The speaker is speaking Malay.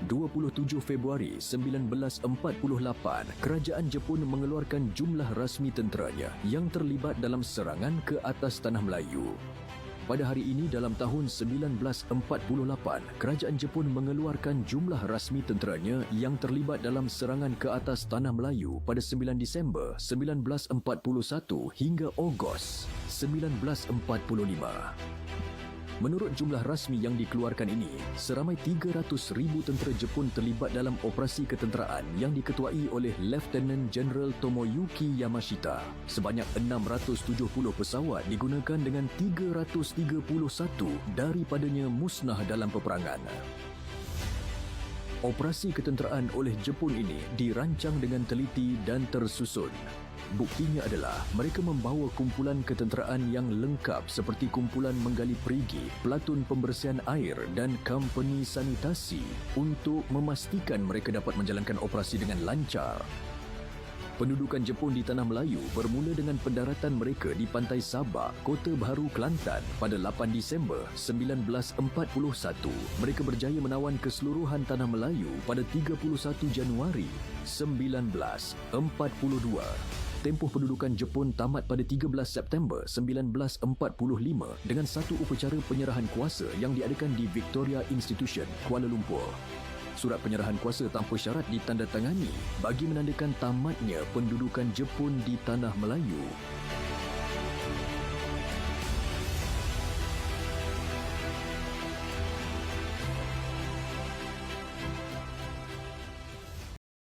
27 Februari 1948, Kerajaan Jepun mengeluarkan jumlah rasmi tenteranya yang terlibat dalam serangan ke atas Tanah Melayu. Pada hari ini dalam tahun 1948, Kerajaan Jepun mengeluarkan jumlah rasmi tenteranya yang terlibat dalam serangan ke atas Tanah Melayu pada 9 Disember 1941 hingga Ogos 1945. Menurut jumlah rasmi yang dikeluarkan ini, seramai 300,000 tentera Jepun terlibat dalam operasi ketenteraan yang diketuai oleh Lieutenant General Tomoyuki Yamashita. Sebanyak 670 pesawat digunakan dengan 331 daripadanya musnah dalam peperangan. Operasi ketenteraan oleh Jepun ini dirancang dengan teliti dan tersusun. Buktinya adalah mereka membawa kumpulan ketenteraan yang lengkap seperti kumpulan menggali perigi, pelatun pembersihan air dan company sanitasi untuk memastikan mereka dapat menjalankan operasi dengan lancar. Pendudukan Jepun di Tanah Melayu bermula dengan pendaratan mereka di Pantai Sabak, Kota Baharu, Kelantan pada 8 Disember 1941. Mereka berjaya menawan keseluruhan Tanah Melayu pada 31 Januari 1942. Tempoh pendudukan Jepun tamat pada 13 September 1945 dengan satu upacara penyerahan kuasa yang diadakan di Victoria Institution, Kuala Lumpur. Surat penyerahan kuasa tanpa syarat ditandatangani bagi menandakan tamatnya pendudukan Jepun di Tanah Melayu.